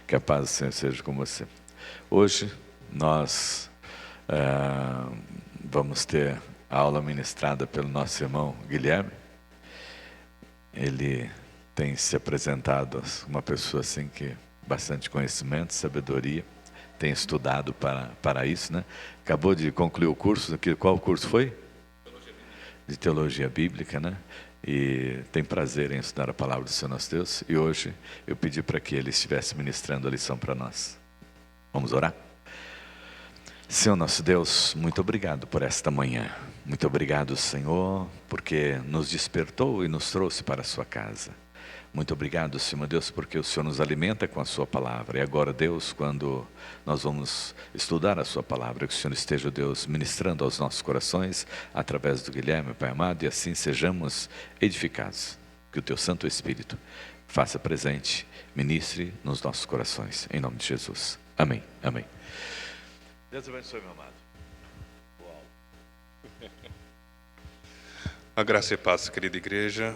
Que a paz do Senhor seja com você. Hoje nós vamos ter a aula ministrada pelo nosso irmão Guilherme. Ele tem se apresentado uma pessoa assim que bastante conhecimento, sabedoria, tem estudado para isso, né? Acabou de concluir o curso. Qual curso foi? De Teologia Bíblica, né? E tem prazer em estudar a palavra do Senhor nosso Deus. E hoje eu pedi para que ele estivesse ministrando a lição para nós. Vamos orar? Senhor nosso Deus, muito obrigado por esta manhã. Muito obrigado, Senhor, porque nos despertou e nos trouxe para a sua casa. Muito obrigado, Senhor Deus, porque o Senhor nos alimenta com a sua palavra. E agora, Deus, quando nós vamos estudar a sua palavra, que o Senhor esteja, Deus, ministrando aos nossos corações, através do Guilherme, Pai amado, e assim sejamos edificados. Que o teu Santo Espírito faça presente, ministre nos nossos corações, em nome de Jesus. Amém, amém. Deus abençoe, meu amado. Uau. A graça e paz, querida igreja.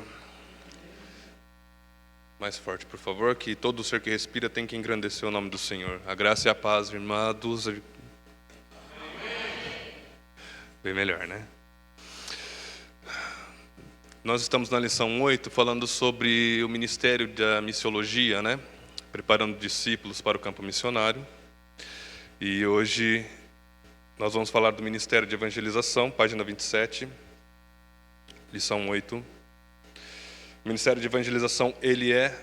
Mais forte, por favor, que todo ser que respira tem que engrandecer o nome do Senhor. A graça e a paz, irmãos. Bem melhor, né? Nós estamos na lição 8, falando sobre o ministério da missiologia, né? Preparando discípulos para o campo missionário. E hoje nós vamos falar do ministério de evangelização, página 27, lição 8. O ministério de evangelização, ele é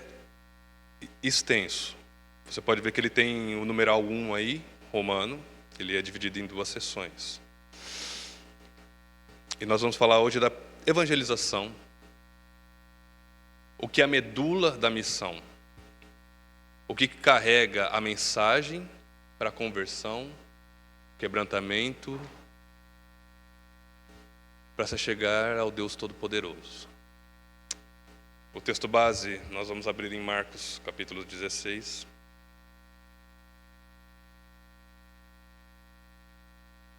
extenso. Você pode ver que ele tem o numeral 1 aí, romano. Ele é dividido em 2 seções. E nós vamos falar hoje da evangelização. O que é a medula da missão. O que carrega a mensagem para a conversão, quebrantamento, para se chegar ao Deus Todo-Poderoso. O texto base, nós vamos abrir em Marcos, capítulo 16.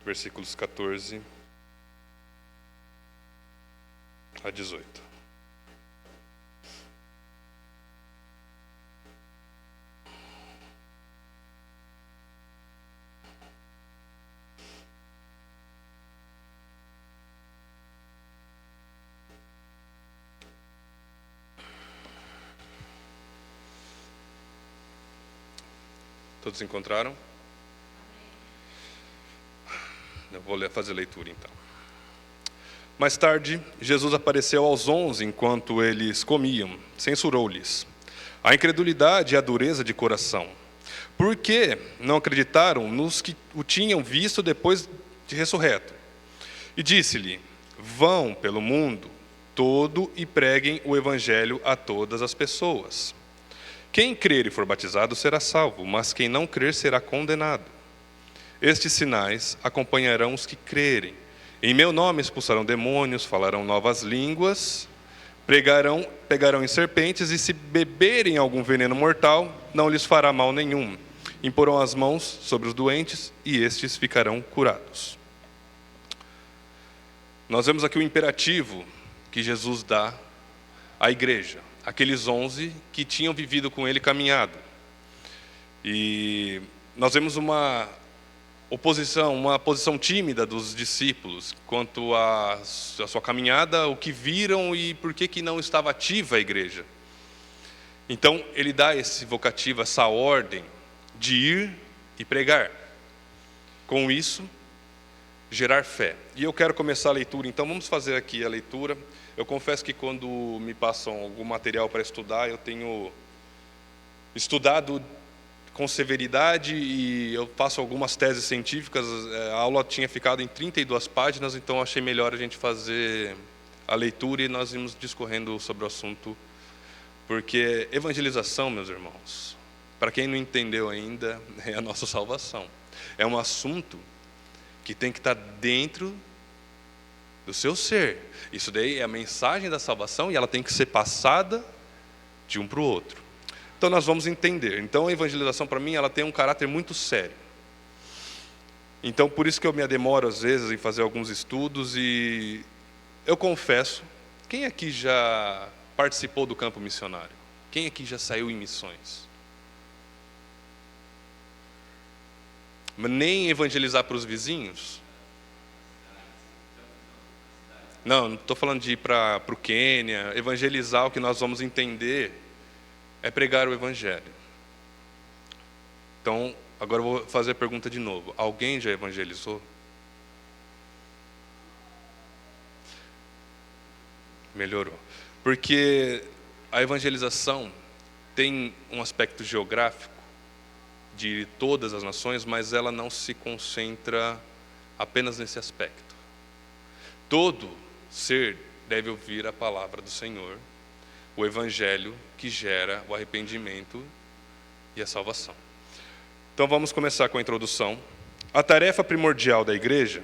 Versículos 14 a 18. Todos encontraram? Eu vou fazer a leitura então. Mais tarde, Jesus apareceu aos 11 enquanto eles comiam. Censurou-lhes a incredulidade e a dureza de coração. Por que não acreditaram nos que o tinham visto depois de ressurreto? E disse-lhe: vão pelo mundo todo e preguem o evangelho a todas as pessoas. Quem crer e for batizado será salvo, mas quem não crer será condenado. Estes sinais acompanharão os que crerem. Em meu nome expulsarão demônios, falarão novas línguas, pegarão em serpentes, e se beberem algum veneno mortal, não lhes fará mal nenhum. Imporão as mãos sobre os doentes, e estes ficarão curados. Nós vemos aqui o imperativo que Jesus dá à igreja. Aqueles 11 que tinham vivido com ele caminhado. E nós vemos uma posição tímida dos discípulos quanto à sua caminhada, o que viram e por que não estava ativa a igreja. Então, ele dá esse vocativo, essa ordem de ir e pregar. Com isso, gerar fé. E eu quero começar a leitura, então vamos fazer aqui a leitura. Eu confesso que quando me passam algum material para estudar, eu tenho estudado com severidade e eu faço algumas teses científicas. A aula tinha ficado em 32 páginas, então achei melhor a gente fazer a leitura e nós íamos discorrendo sobre o assunto. Porque evangelização, meus irmãos, para quem não entendeu ainda, é a nossa salvação. É um assunto que tem que estar dentro do seu ser. Isso daí é a mensagem da salvação e ela tem que ser passada de um para o outro. Então nós vamos entender. Então a evangelização para mim ela tem um caráter muito sério. Então por isso que eu me demoro às vezes em fazer alguns estudos e eu confesso, quem aqui já participou do campo missionário? Quem aqui já saiu em missões? Nem evangelizar para os vizinhos? Não estou falando de ir para o Quênia. Evangelizar, o que nós vamos entender, é pregar o Evangelho. Então, agora eu vou fazer a pergunta de novo. Alguém já evangelizou? Melhorou. Porque a evangelização tem um aspecto geográfico de todas as nações, mas ela não se concentra apenas nesse aspecto. Todo ser deve ouvir a palavra do Senhor, o Evangelho que gera o arrependimento e a salvação. Então vamos começar com a introdução. A tarefa primordial da igreja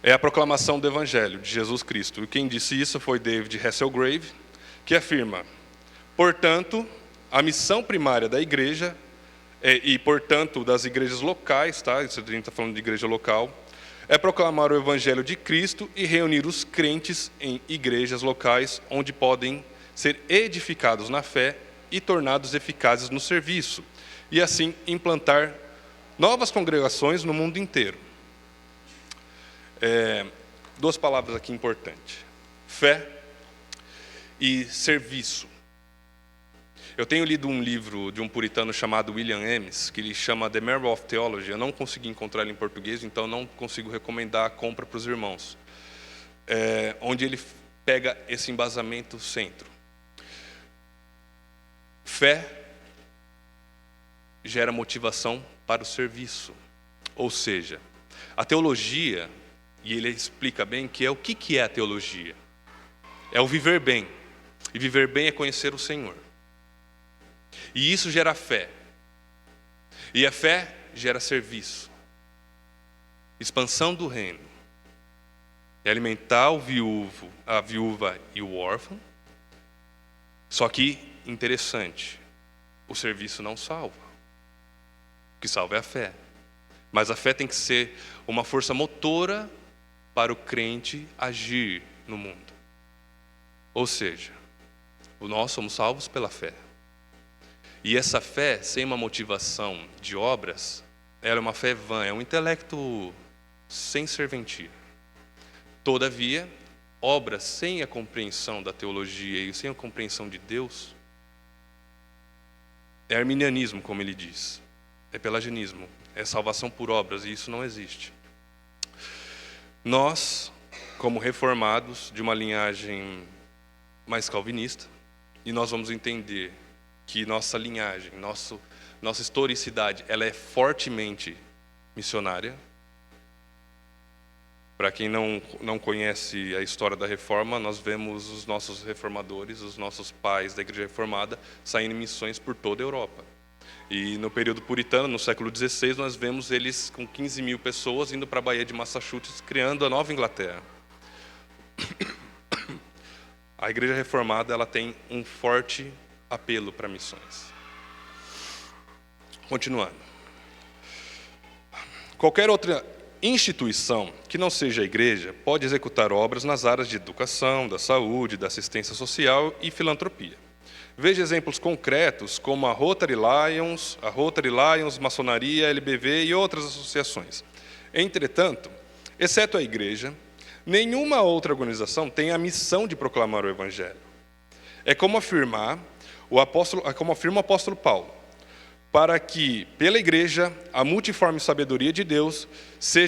é a proclamação do Evangelho de Jesus Cristo. E quem disse isso foi David Hasselgrave, que afirma: portanto, a missão primária da igreja, e portanto das igrejas locais, tá? Isso a gente está falando de igreja local, é proclamar o Evangelho de Cristo e reunir os crentes em igrejas locais, onde podem ser edificados na fé e tornados eficazes no serviço, e assim implantar novas congregações no mundo inteiro. Duas palavras aqui importantes: fé e serviço. Eu tenho lido um livro de um puritano chamado William Ames, que ele chama The Marvel of Theology. Eu não consegui encontrar ele em português, então não consigo recomendar a compra para os irmãos. Onde ele pega esse embasamento centro. Fé gera motivação para o serviço. Ou seja, a teologia, e ele explica bem que o que é a teologia? É o viver bem. E viver bem é conhecer o Senhor. E isso gera fé. E a fé gera serviço. Expansão do reino. É alimentar o viúvo, a viúva e o órfão. Só que, interessante, o serviço não salva. O que salva é a fé. Mas a fé tem que ser uma força motora para o crente agir no mundo. Ou seja, nós somos salvos pela fé. E essa fé, sem uma motivação de obras, ela é uma fé vã, é um intelecto sem serventia. Todavia, obras sem a compreensão da teologia e sem a compreensão de Deus, é arminianismo, como ele diz. É pelagianismo, é salvação por obras, e isso não existe. Nós, como reformados de uma linhagem mais calvinista, e nós vamos entender que nossa linhagem, nossa historicidade, ela é fortemente missionária. Para quem não conhece a história da Reforma, nós vemos os nossos reformadores, os nossos pais da Igreja Reformada, saindo em missões por toda a Europa. E no período puritano, no século XVI, nós vemos eles com 15 mil pessoas indo para a Baía de Massachusetts, criando a Nova Inglaterra. A Igreja Reformada, ela tem um forte apelo para missões. Continuando. Qualquer outra instituição que não seja a igreja pode executar obras nas áreas de educação, da saúde, da assistência social e filantropia. Veja exemplos concretos como a Rotary Lions, Maçonaria, LBV e outras associações. Entretanto, exceto a igreja, nenhuma outra organização tem a missão de proclamar o Evangelho. É como afirma o apóstolo Paulo: para que, pela igreja, a multiforme sabedoria de Deus se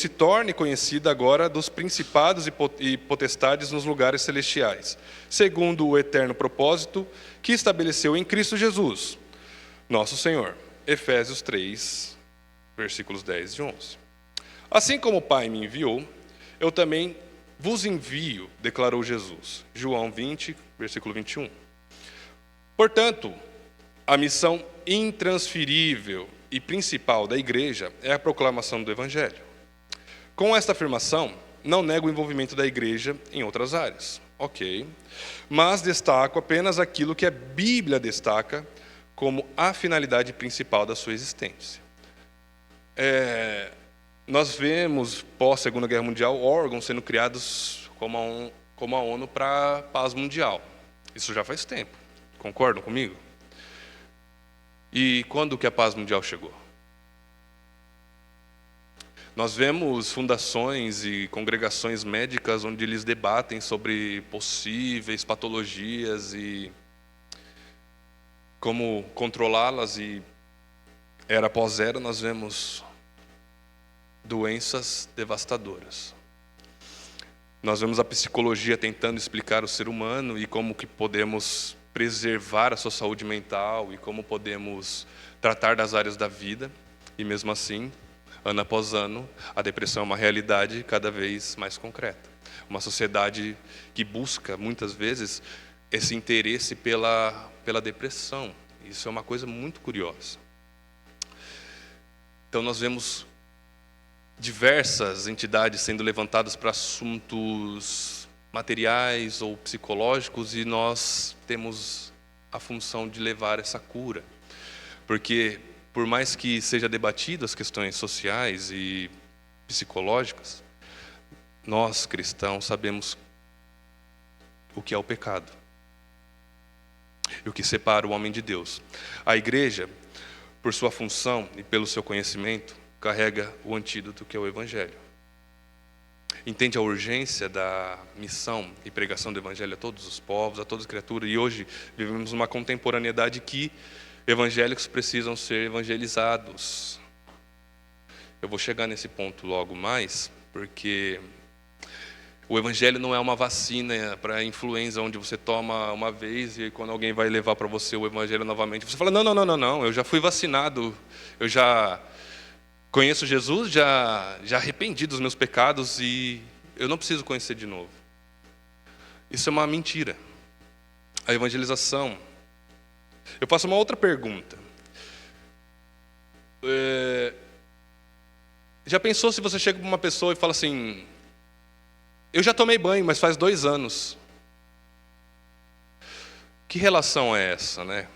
torne conhecida agora dos principados e potestades nos lugares celestiais, segundo o eterno propósito que estabeleceu em Cristo Jesus, nosso Senhor. Efésios 3, versículos 10 e 11. Assim como o Pai me enviou, eu também vos envio, declarou Jesus. João 20, versículo 21. Portanto, a missão intransferível e principal da igreja é a proclamação do Evangelho. Com esta afirmação, não nego o envolvimento da igreja em outras áreas, ok? Mas destaco apenas aquilo que a Bíblia destaca como a finalidade principal da sua existência. Nós vemos, pós-Segunda Guerra Mundial, órgãos sendo criados como a ONU para a paz mundial. Isso já faz tempo. Concordam comigo? E quando que a paz mundial chegou? Nós vemos fundações e congregações médicas onde eles debatem sobre possíveis patologias e como controlá-las, e era após era nós vemos doenças devastadoras. Nós vemos a psicologia tentando explicar o ser humano e como que podemos preservar a sua saúde mental e como podemos tratar das áreas da vida, e mesmo assim, ano após ano, a depressão é uma realidade cada vez mais concreta. Uma sociedade que busca, muitas vezes, esse interesse pela depressão. Isso é uma coisa muito curiosa. Então, nós vemos diversas entidades sendo levantadas para assuntos materiais ou psicológicos, e nós temos a função de levar essa cura. Porque, por mais que seja debatido as questões sociais e psicológicas, nós, cristãos, sabemos o que é o pecado e o que separa o homem de Deus. A igreja, por sua função e pelo seu conhecimento, carrega o antídoto que é o Evangelho. Entende a urgência da missão e pregação do Evangelho a todos os povos, a todas as criaturas, e hoje vivemos uma contemporaneidade que evangélicos precisam ser evangelizados. Eu vou chegar nesse ponto logo mais, porque o Evangelho não é uma vacina para influenza, onde você toma uma vez e quando alguém vai levar para você o Evangelho novamente, você fala, não, eu já fui vacinado, eu já conheço Jesus, já arrependi dos meus pecados e eu não preciso conhecer de novo. Isso é uma mentira. A evangelização. Eu faço uma outra pergunta. Já pensou se você chega para uma pessoa e fala assim, eu já tomei banho, mas faz 2 anos. Que relação é essa, né?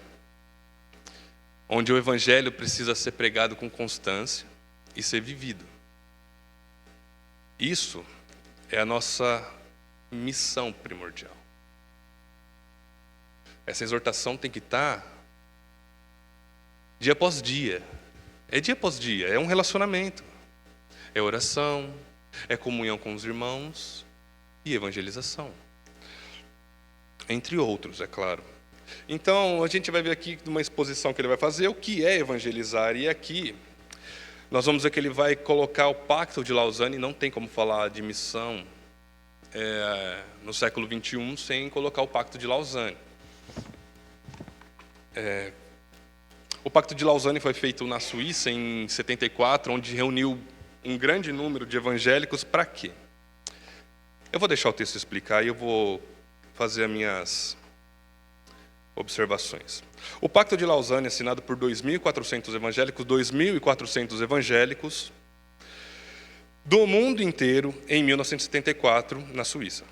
Onde o Evangelho precisa ser pregado com constância e ser vivido. Isso é a nossa missão primordial. Essa exortação tem que estar dia após dia. É dia após dia, é um relacionamento. É oração, é comunhão com os irmãos e evangelização. Entre outros, é claro. Então, a gente vai ver aqui numa exposição que ele vai fazer o que é evangelizar. E aqui nós vamos ver que ele vai colocar o Pacto de Lausanne. Não tem como falar de missão no século XXI sem colocar o Pacto de Lausanne. O Pacto de Lausanne foi feito na Suíça em 74, onde reuniu um grande número de evangélicos. Para quê? Eu vou deixar o texto explicar e eu vou fazer as minhas observações. O Pacto de Lausanne, assinado por 2.400 evangélicos do mundo inteiro em 1974, na Suíça,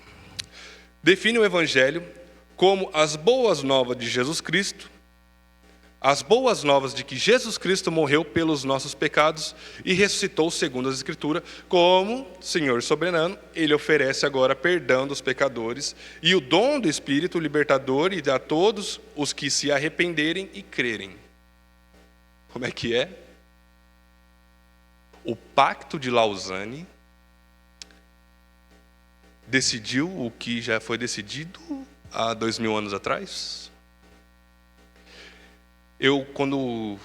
define o Evangelho como as boas novas de Jesus Cristo, as boas novas de que Jesus Cristo morreu pelos nossos pecados e ressuscitou segundo as Escrituras, como Senhor soberano, Ele oferece agora perdão dos pecadores e o dom do Espírito libertador e a todos os que se arrependerem e crerem. Como é que é? O Pacto de Lausanne decidiu o que já foi decidido há 2000 anos atrás? Quando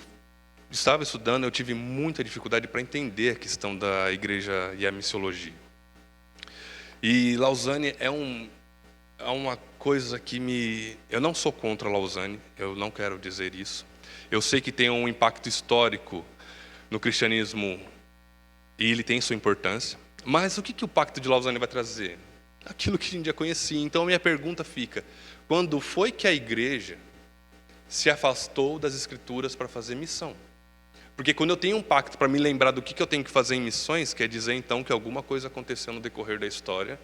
estava estudando, eu tive muita dificuldade para entender a questão da igreja e a missiologia. E Lausanne é uma coisa que eu não sou contra Lausanne, eu não quero dizer isso. Eu sei que tem um impacto histórico no cristianismo e ele tem sua importância. Mas o que o Pacto de Lausanne vai trazer? Aquilo que a gente já conhecia. Então a minha pergunta fica, quando foi que a igreja se afastou das Escrituras para fazer missão? Porque quando eu tenho um pacto para me lembrar do que eu tenho que fazer em missões, quer dizer então que alguma coisa aconteceu no decorrer da história,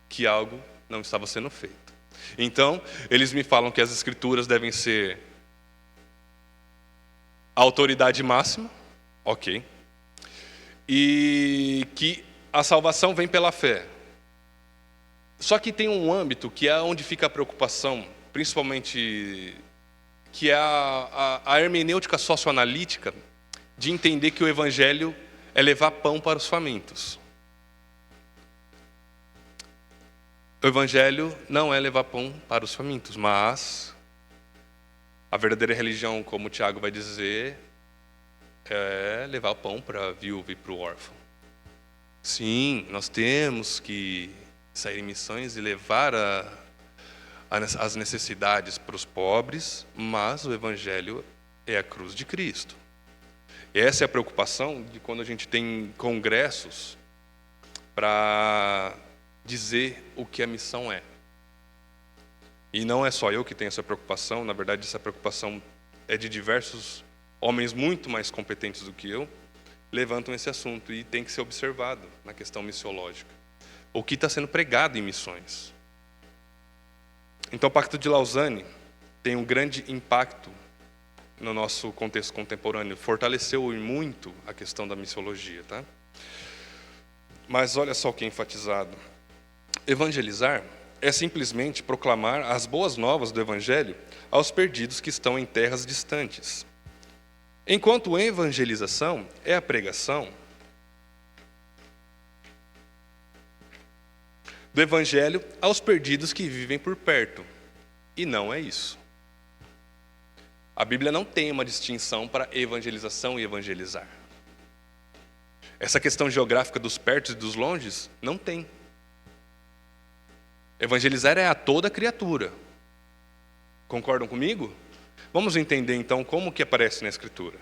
que algo não estava sendo feito. Então, eles me falam que as Escrituras devem ser a autoridade máxima, ok, e que a salvação vem pela fé. Só que tem um âmbito que é onde fica a preocupação, principalmente que é a hermenêutica socioanalítica de entender que o evangelho é levar pão para os famintos. O evangelho não é levar pão para os famintos, mas a verdadeira religião, como o Tiago vai dizer, é levar pão para a viúva e para o órfão. Sim, nós temos que sair em missões e levar as necessidades para os pobres, mas o evangelho é a cruz de Cristo. E essa é a preocupação de quando a gente tem congressos para dizer o que a missão é. E não é só eu que tenho essa preocupação, na verdade essa preocupação é de diversos homens muito mais competentes do que eu, levantam esse assunto e tem que ser observado na questão missiológica. O que está sendo pregado em missões. Então o Pacto de Lausanne tem um grande impacto no nosso contexto contemporâneo, fortaleceu muito a questão da missiologia, tá? Mas olha só o que é enfatizado. Evangelizar é simplesmente proclamar as boas novas do Evangelho aos perdidos que estão em terras distantes. Enquanto evangelização é a pregação do Evangelho aos perdidos que vivem por perto. E não é isso. A Bíblia não tem uma distinção para evangelização e evangelizar. Essa questão geográfica dos pertos e dos longes, não tem. Evangelizar é a toda criatura. Concordam comigo? Vamos entender então como que aparece na Escritura.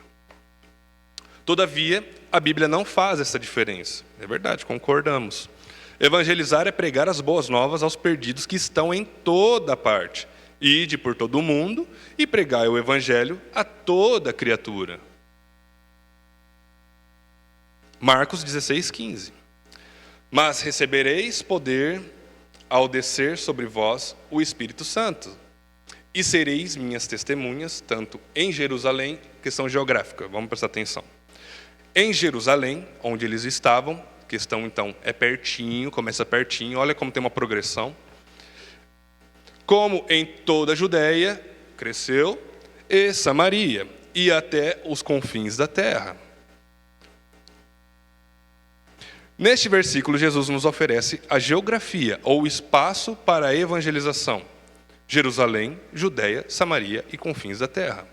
Todavia, a Bíblia não faz essa diferença. É verdade, concordamos. Evangelizar é pregar as boas novas aos perdidos que estão em toda parte. Ide por todo o mundo e pregai o Evangelho a toda criatura. Marcos 16:15. Mas recebereis poder ao descer sobre vós o Espírito Santo, e sereis minhas testemunhas, tanto em Jerusalém, questão geográfica, vamos prestar atenção. Em Jerusalém, onde eles estavam, questão então é pertinho, começa pertinho, olha como tem uma progressão. Como em toda a Judéia, cresceu, e Samaria, e até os confins da terra. Neste versículo, Jesus nos oferece a geografia, ou espaço para a evangelização. Jerusalém, Judéia, Samaria e confins da terra.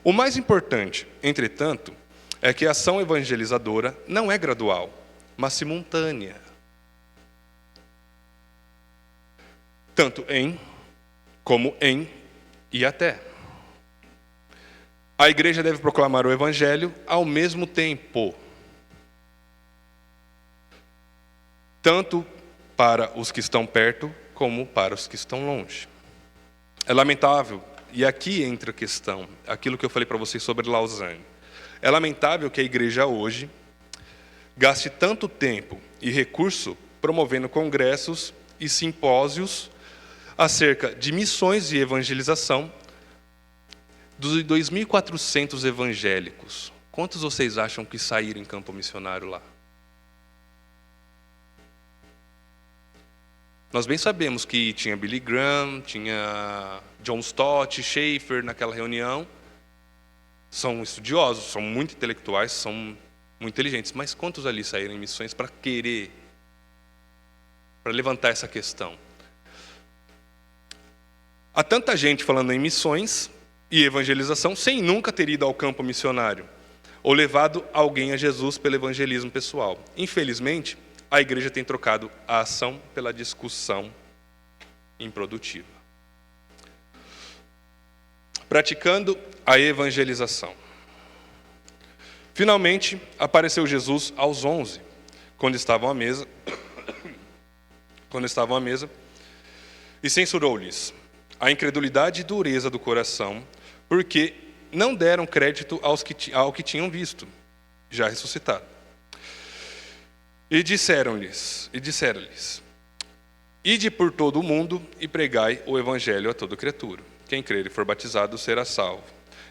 O mais importante, entretanto, é que a ação evangelizadora não é gradual, mas simultânea. Tanto em, como em e até. A igreja deve proclamar o evangelho ao mesmo tempo. Tanto para os que estão perto, como para os que estão longe. É lamentável, e aqui entra a questão, aquilo que eu falei para vocês sobre Lausanne. É lamentável que a igreja hoje gaste tanto tempo e recurso promovendo congressos e simpósios acerca de missões e evangelização dos 2.400 evangélicos. Quantos vocês acham que saíram em campo missionário lá? Nós bem sabemos que tinha Billy Graham, tinha John Stott, Schaeffer naquela reunião. São estudiosos, são muito intelectuais, são muito inteligentes. Mas quantos ali saíram em missões para levantar essa questão? Há tanta gente falando em missões e evangelização sem nunca ter ido ao campo missionário ou levado alguém a Jesus pelo evangelismo pessoal. Infelizmente, a igreja tem trocado a ação pela discussão improdutiva. Praticando a evangelização. Finalmente, apareceu Jesus aos 11, quando estavam à mesa, e censurou-lhes a incredulidade e dureza do coração, porque não deram crédito ao que tinham visto, já ressuscitado. E disseram-lhes, ide por todo o mundo e pregai o evangelho a toda criatura. Quem crer e for batizado será salvo.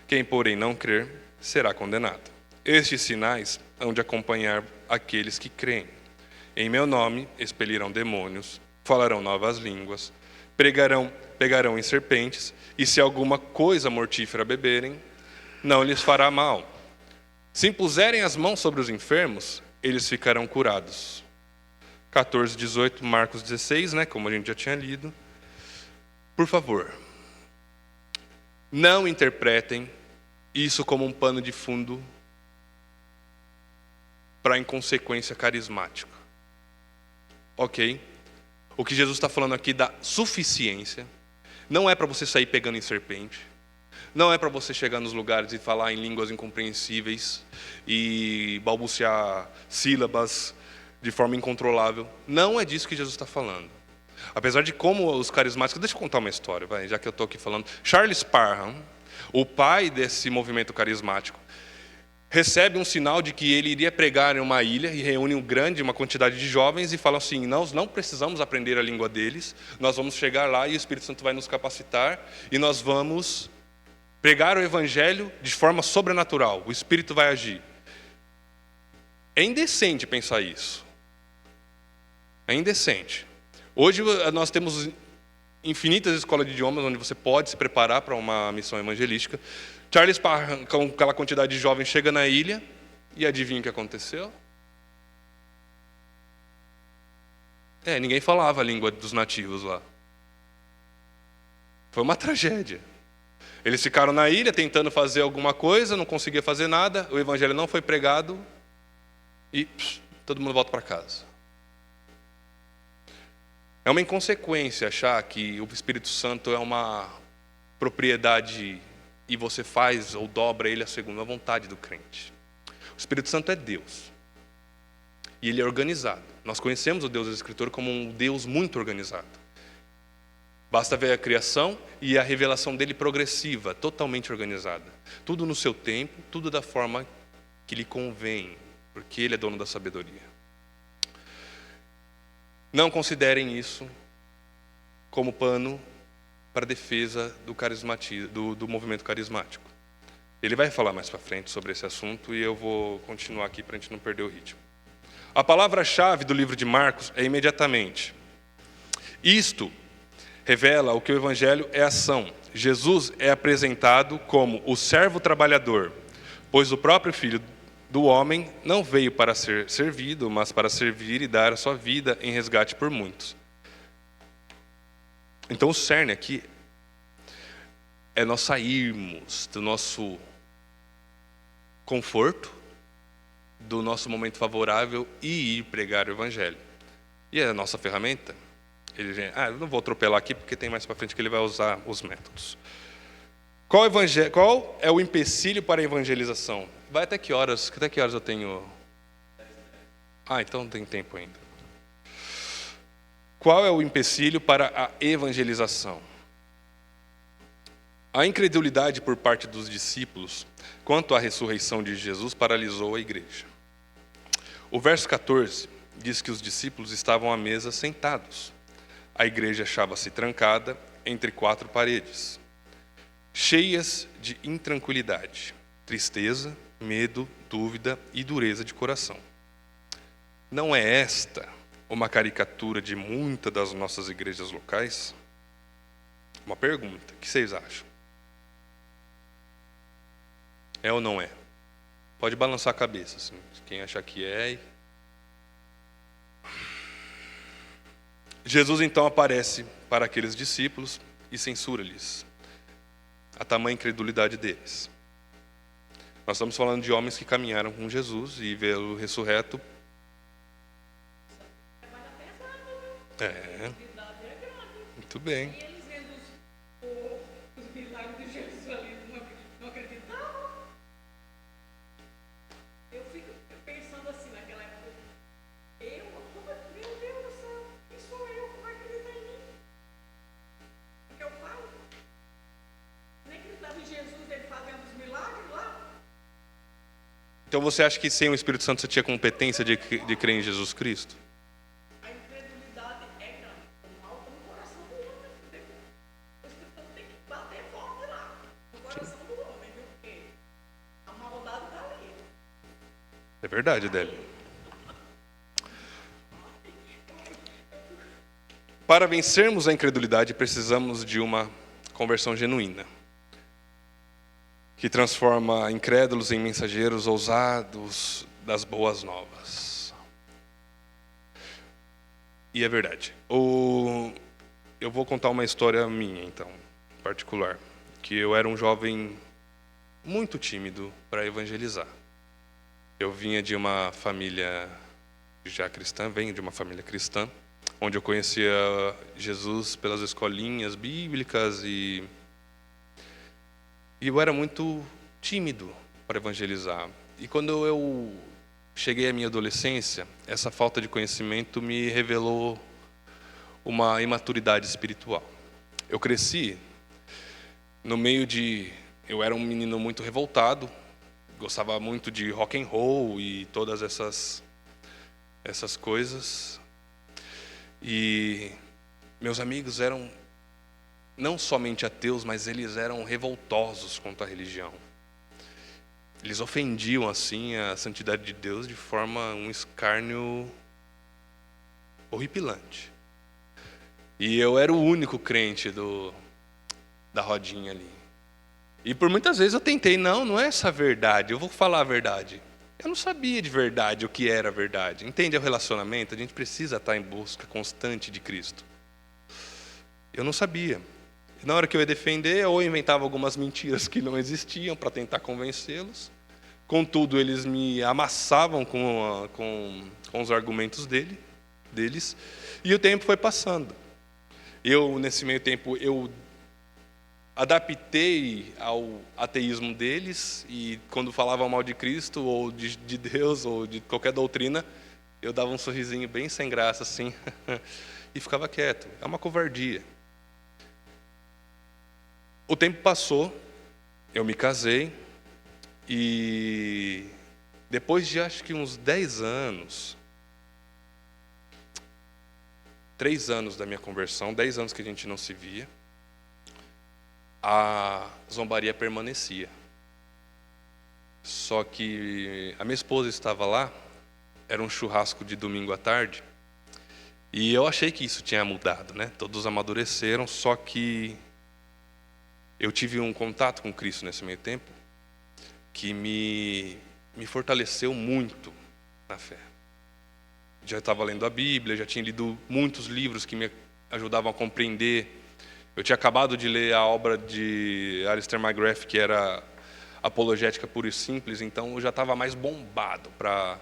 Quem, porém, não crer, será condenado. Estes sinais hão de acompanhar aqueles que creem. Em meu nome expelirão demônios, falarão novas línguas, pegarão em serpentes, e se alguma coisa mortífera beberem, não lhes fará mal. Se impuserem as mãos sobre os enfermos, eles ficarão curados. 14, 18, Marcos 16, né, como a gente já tinha lido. Por favor, não interpretem isso como um pano de fundo para a inconsequência carismática. Ok? O que Jesus está falando aqui da suficiência não é para você sair pegando em serpente, não é para você chegar nos lugares e falar em línguas incompreensíveis e balbuciar sílabas de forma incontrolável. Não é disso que Jesus está falando. Apesar de como os carismáticos... Deixa eu contar uma história, já que eu estou aqui falando. Charles Parham, o pai desse movimento carismático, recebe um sinal de que ele iria pregar em uma ilha e reúne uma quantidade de jovens e fala assim: nós não precisamos aprender a língua deles, nós vamos chegar lá e o Espírito Santo vai nos capacitar e nós vamos pregar o Evangelho de forma sobrenatural, o Espírito vai agir. É indecente pensar isso. É indecente. Hoje nós temos infinitas escolas de idiomas onde você pode se preparar para uma missão evangelística. Charles Parham, com aquela quantidade de jovens, chega na ilha e adivinha o que aconteceu? Ninguém falava a língua dos nativos lá. Foi uma tragédia. Eles ficaram na ilha tentando fazer alguma coisa, não conseguia fazer nada, o evangelho não foi pregado e todo mundo volta para casa. É uma inconsequência achar que o Espírito Santo é uma propriedade e você faz ou dobra ele a segundo a vontade do crente. O Espírito Santo é Deus. E ele é organizado. Nós conhecemos o Deus da Escritura como um Deus muito organizado. Basta ver a criação e a revelação dele progressiva, totalmente organizada. Tudo no seu tempo, tudo da forma que lhe convém, porque ele é dono da sabedoria. Não considerem isso como pano para a defesa do movimento carismático. Ele vai falar mais para frente sobre esse assunto e eu vou continuar aqui para a gente não perder o ritmo. A palavra-chave do livro de Marcos é imediatamente. Isto revela o que o Evangelho é ação. Jesus é apresentado como o servo trabalhador, pois o próprio Filho do homem não veio para ser servido, mas para servir e dar a sua vida em resgate por muitos. Então o cerne aqui é nós sairmos do nosso conforto, do nosso momento favorável e ir pregar o Evangelho. E a nossa ferramenta, eu não vou atropelar aqui porque tem mais para frente que ele vai usar os métodos. Qual é o empecilho para a evangelização? Vai até que horas? Até que horas eu tenho? Então tem tempo ainda. Qual é o empecilho para a evangelização? A incredulidade por parte dos discípulos quanto à ressurreição de Jesus paralisou a igreja. O verso 14 diz que os discípulos estavam à mesa sentados. A igreja achava-se trancada entre quatro paredes, cheias de intranquilidade, tristeza, medo, dúvida e dureza de coração. Não é esta uma caricatura de muitas das nossas igrejas locais? Uma pergunta, o que vocês acham? É ou não é? Pode balançar a cabeça, assim, quem achar que é. Jesus então aparece para aqueles discípulos e censura-lhes a tamanha incredulidade deles. Nós estamos falando de homens que caminharam com Jesus e vê-lo ressurreto. Muito bem. E eles vendo os milagres de Jesus ali, não acreditavam. Eu fico pensando assim naquela época. Meu Deus do céu, quem sou eu? Como vai acreditar em mim? O que eu falo? Nem acreditava em Jesus, ele fazendo os milagres lá. Então você acha que sem o Espírito Santo você tinha competência de crer em Jesus Cristo? A incredulidade é grande. O mal está no coração do homem. O Espírito Santo tem que bater forte lá, no coração do homem, viu? Porque a maldade está ali. É verdade, Délio. Para vencermos a incredulidade, precisamos de uma conversão genuína, que transforma incrédulos em mensageiros ousados das boas novas. E é verdade. Eu vou contar uma história minha, então, particular, que eu era um jovem muito tímido para evangelizar. Eu vinha de uma família já cristã, venho de uma família cristã, onde eu conhecia Jesus pelas escolinhas bíblicas e eu era muito tímido para evangelizar. E quando eu cheguei à minha adolescência, essa falta de conhecimento me revelou uma imaturidade espiritual. Eu cresci no meio de... Eu era um menino muito revoltado, gostava muito de rock and roll e todas essas coisas. E meus amigos eram não somente ateus, mas eles eram revoltosos contra a religião. Eles ofendiam assim a santidade de Deus de forma um escárnio horripilante. E eu era o único crente da rodinha ali. E por muitas vezes eu tentei, não é essa a verdade, eu vou falar a verdade. Eu não sabia de verdade o que era a verdade. Entende o relacionamento? A gente precisa estar em busca constante de Cristo. Eu não sabia. E na hora que eu ia defender, eu inventava algumas mentiras que não existiam para tentar convencê-los. Contudo, eles me amassavam com os argumentos deles. E o tempo foi passando. Nesse meio tempo, eu adaptei ao ateísmo deles, e quando falavam mal de Cristo, ou de Deus, ou de qualquer doutrina, eu dava um sorrisinho bem sem graça, assim, e ficava quieto. É uma covardia. O tempo passou, eu me casei, e depois de acho que uns 10 anos, 3 anos da minha conversão, 10 anos que a gente não se via, a zombaria permanecia. Só que a minha esposa estava lá, era um churrasco de domingo à tarde, e eu achei que isso tinha mudado, né? Todos amadureceram, só que eu tive um contato com Cristo nesse meio tempo, que me fortaleceu muito na fé. Já estava lendo a Bíblia, já tinha lido muitos livros que me ajudavam a compreender. Eu tinha acabado de ler a obra de Alistair McGrath, que era Apologética Pura e Simples, então eu já estava mais bombado para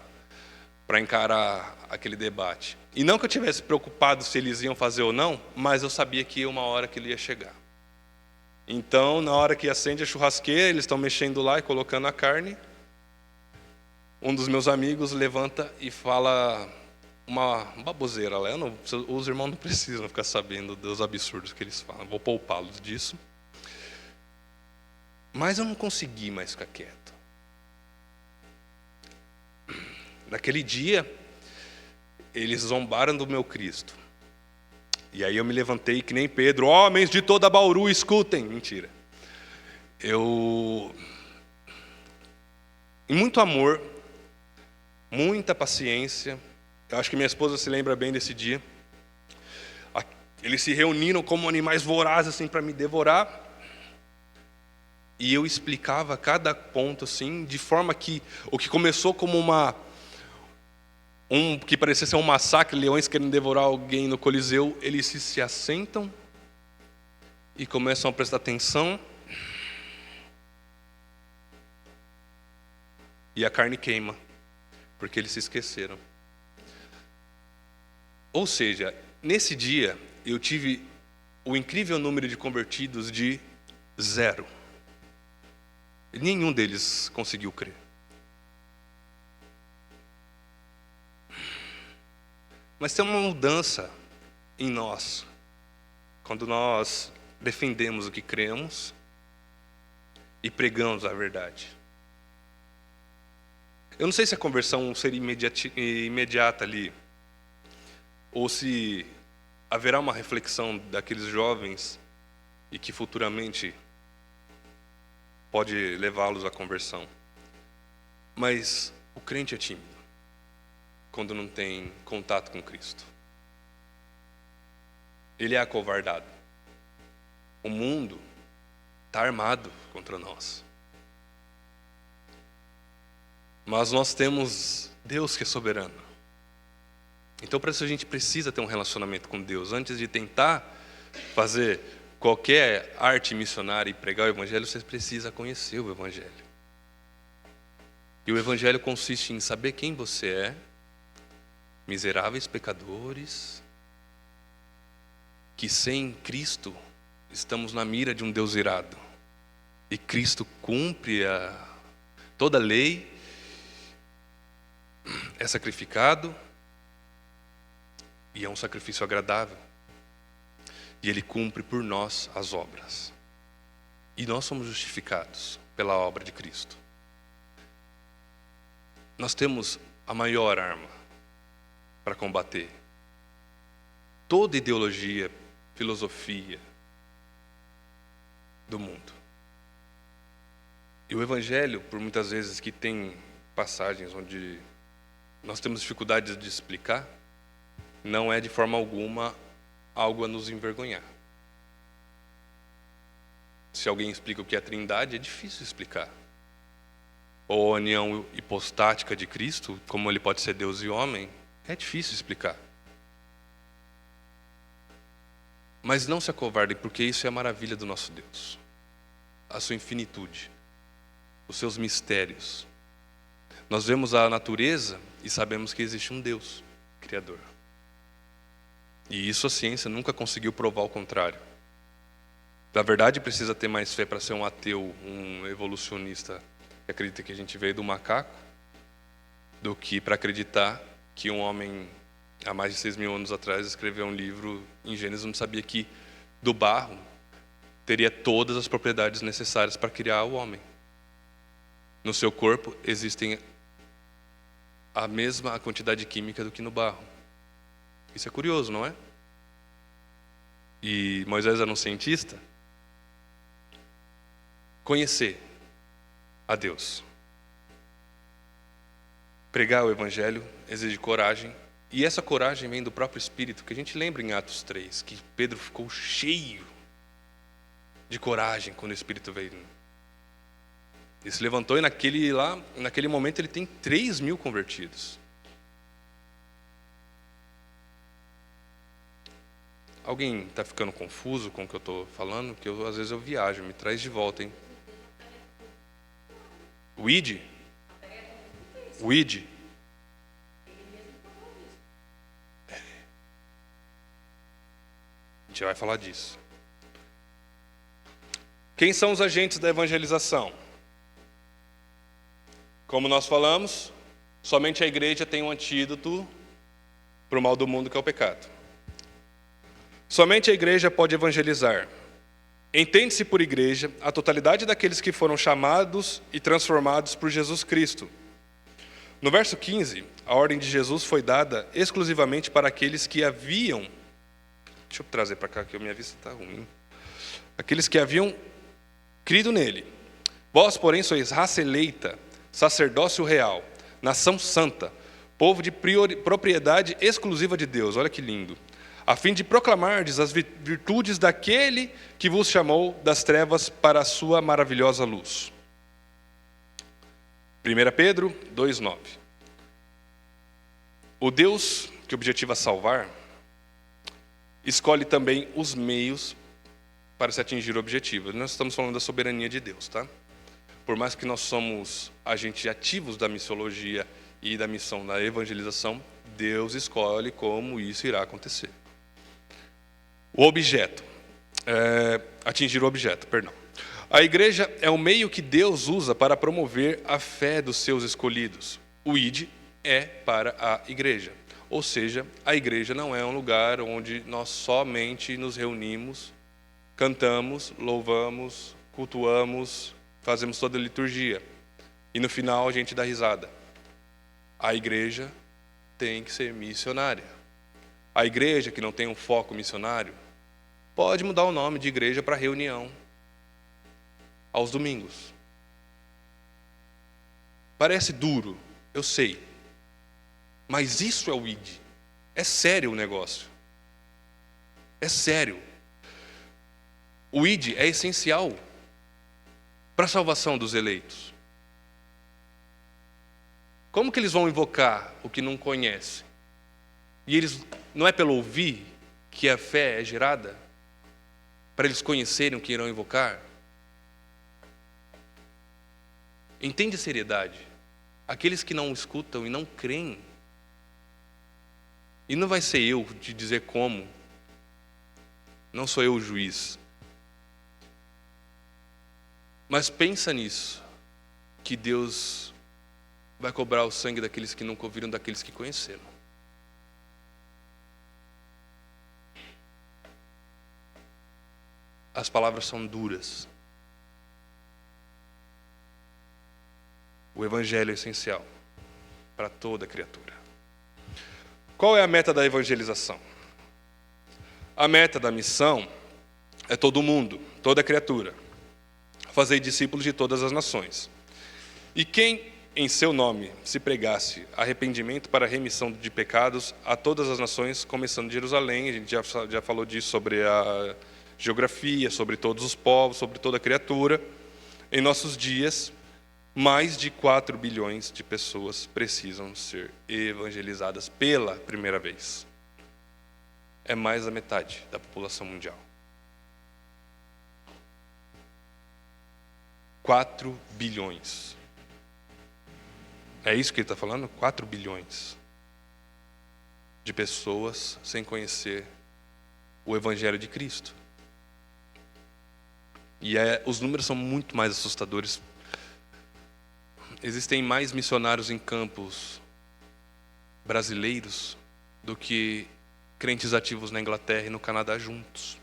encarar aquele debate. E não que eu tivesse preocupado se eles iam fazer ou não, mas eu sabia que ia uma hora que ele ia chegar. Então, na hora que acende a churrasqueira, eles estão mexendo lá e colocando a carne, um dos meus amigos levanta e fala uma baboseira lá. Os irmãos não precisam ficar sabendo dos absurdos que eles falam, vou poupá-los disso. Mas eu não consegui mais ficar quieto. Naquele dia, eles zombaram do meu Cristo. E aí eu me levantei que nem Pedro, homens de toda Bauru, escutem. Mentira. Em muito amor, muita paciência, eu acho que minha esposa se lembra bem desse dia. Eles se reuniram como animais vorazes assim para me devorar. E eu explicava cada ponto assim, de forma que o que começou como que parecia ser um massacre, leões querendo devorar alguém no Coliseu, eles se assentam e começam a prestar atenção. E a carne queima, porque eles se esqueceram. Ou seja, nesse dia, eu tive o incrível número de convertidos de 0. Nenhum deles conseguiu crer. Mas tem uma mudança em nós, quando nós defendemos o que cremos e pregamos a verdade. Eu não sei se a conversão seria imediata ali, ou se haverá uma reflexão daqueles jovens e que futuramente pode levá-los à conversão. Mas o crente é tímido quando não tem contato com Cristo. ele é acovardado. O mundo está armado contra nós. Mas nós temos Deus que é soberano. Então, para isso, a gente precisa ter um relacionamento com Deus. Antes de tentar fazer qualquer arte missionária e pregar o Evangelho, você precisa conhecer o Evangelho. E o Evangelho consiste em saber quem você é, miseráveis pecadores, que sem Cristo estamos na mira de um Deus irado. E Cristo cumpre toda a lei, é sacrificado, e é um sacrifício agradável. E Ele cumpre por nós as obras. E nós somos justificados pela obra de Cristo. Nós temos a maior arma para combater toda ideologia, filosofia do mundo. E o Evangelho, por muitas vezes que tem passagens onde nós temos dificuldades de explicar, não é de forma alguma algo a nos envergonhar. Se alguém explica o que é a Trindade, é difícil explicar. Ou a união hipostática de Cristo, como Ele pode ser Deus e homem, é difícil explicar. Mas não se acovardem, porque isso é a maravilha do nosso Deus. A sua infinitude, os seus mistérios. Nós vemos a natureza e sabemos que existe um Deus Criador. E isso a ciência nunca conseguiu provar o contrário. Na verdade, precisa ter mais fé para ser um ateu, um evolucionista que acredita que a gente veio do macaco, do que para acreditar que um homem, há mais de 6.000 anos atrás, escreveu um livro em Gênesis, não sabia que do barro teria todas as propriedades necessárias para criar o homem. No seu corpo existem a mesma quantidade química do que no barro. Isso é curioso, não é? E Moisés era um cientista. Conhecer a Deus. Pregar o Evangelho exige coragem. E essa coragem vem do próprio Espírito, que a gente lembra em Atos 3, que Pedro ficou cheio de coragem quando o Espírito veio. Ele se levantou e naquele momento ele tem 3.000 convertidos. Alguém está ficando confuso com o que eu estou falando? Porque às vezes eu viajo, me traz de volta, hein? O ID? O ID? A gente vai falar disso. Quem são os agentes da evangelização? Como nós falamos, somente a igreja tem um antídoto para o mal do mundo, que é o pecado. Somente a igreja pode evangelizar. Entende-se por igreja a totalidade daqueles que foram chamados e transformados por Jesus Cristo. No verso 15, a ordem de Jesus foi dada exclusivamente para aqueles que haviam... Deixa eu trazer para cá, que a minha vista está ruim. Aqueles que haviam crido nele. Vós, porém, sois raça eleita, sacerdócio real, nação santa, povo de propriedade exclusiva de Deus. Olha que lindo. A fim de proclamardes as virtudes daquele que vos chamou das trevas para a sua maravilhosa luz. 1 Pedro 2,9. O Deus que objetiva salvar, escolhe também os meios para se atingir o objetivo. Nós estamos falando da soberania de Deus, tá? Por mais que nós somos agentes ativos da missiologia e da missão da evangelização, Deus escolhe como isso irá acontecer. O objeto, atingir o objeto, perdão. A igreja é o meio que Deus usa para promover a fé dos seus escolhidos. O ID é para a igreja. Ou seja, a igreja não é um lugar onde nós somente nos reunimos, cantamos, louvamos, cultuamos, fazemos toda a liturgia. E no final a gente dá risada. A igreja tem que ser missionária. A igreja que não tem um foco missionário pode mudar o nome de igreja para reunião aos domingos. Parece duro, eu sei. Mas isso é o ID. É sério o negócio. É sério. O ID é essencial para a salvação dos eleitos. Como que eles vão invocar o que não conhecem? E eles, não é pelo ouvir que a fé é gerada? Para eles conhecerem o que irão invocar? Entende a seriedade? Aqueles que não escutam e não creem. E não vai ser eu de dizer como. Não sou eu o juiz. Mas pensa nisso, que Deus vai cobrar o sangue daqueles que nunca ouviram, daqueles que conheceram. As palavras são duras. O evangelho é essencial para toda criatura. Qual é a meta da evangelização? A meta da missão é todo mundo, toda criatura. Fazer discípulos de todas as nações. E quem em seu nome se pregasse arrependimento para a remissão de pecados a todas as nações, começando de Jerusalém. A gente já falou disso sobre a geografia, sobre todos os povos, sobre toda criatura. Em nossos dias, mais de 4 bilhões de pessoas precisam ser evangelizadas pela primeira vez. É mais da metade da população mundial. 4 bilhões. É isso que ele está falando? 4 bilhões de pessoas sem conhecer o Evangelho de Cristo. E os números são muito mais assustadores. Existem mais missionários em campos brasileiros do que crentes ativos na Inglaterra e no Canadá juntos.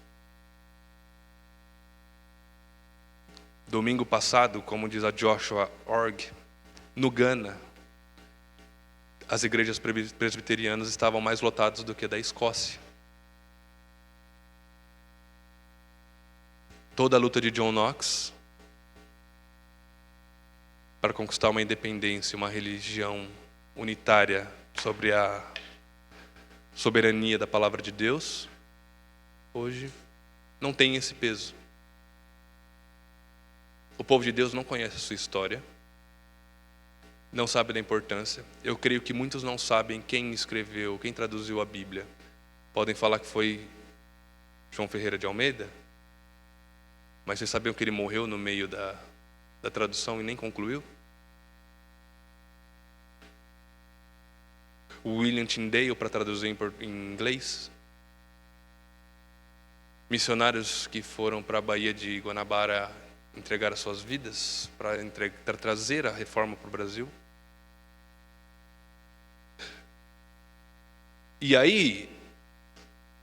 Domingo passado, como diz a Joshua Org, no Ghana, as igrejas presbiterianas estavam mais lotadas do que a da Escócia. Toda a luta de John Knox para conquistar uma independência, uma religião unitária sobre a soberania da palavra de Deus, hoje não tem esse peso. O povo de Deus não conhece a sua história, não sabe da importância. Eu creio que muitos não sabem quem escreveu, quem traduziu a Bíblia. Podem falar que foi João Ferreira de Almeida, mas vocês sabiam que ele morreu no meio da tradução e nem concluiu? O William Tyndale, para traduzir em inglês. Missionários que foram para a Baía de Guanabara entregar as suas vidas para trazer a reforma para o Brasil. E aí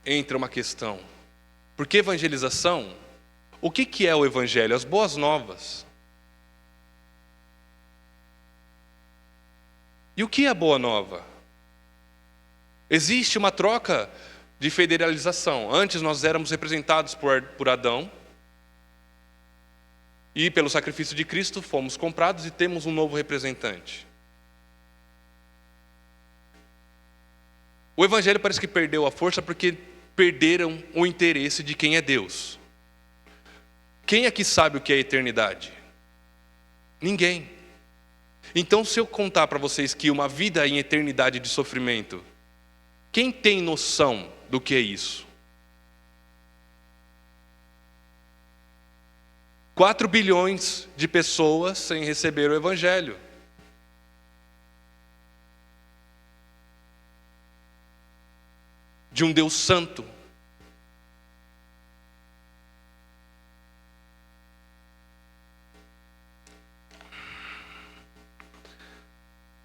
entra uma questão. Por que evangelização? O que é o evangelho? As boas novas. E o que é a boa nova? Existe uma troca de federalização. Antes nós éramos representados por Adão. E pelo sacrifício de Cristo fomos comprados e temos um novo representante. O evangelho parece que perdeu a força porque perderam o interesse de quem é Deus. Quem aqui sabe o que é eternidade? Ninguém. Então, se eu contar para vocês que uma vida em eternidade de sofrimento, quem tem noção do que é isso? 4 bilhões de pessoas sem receber o Evangelho. De um Deus santo.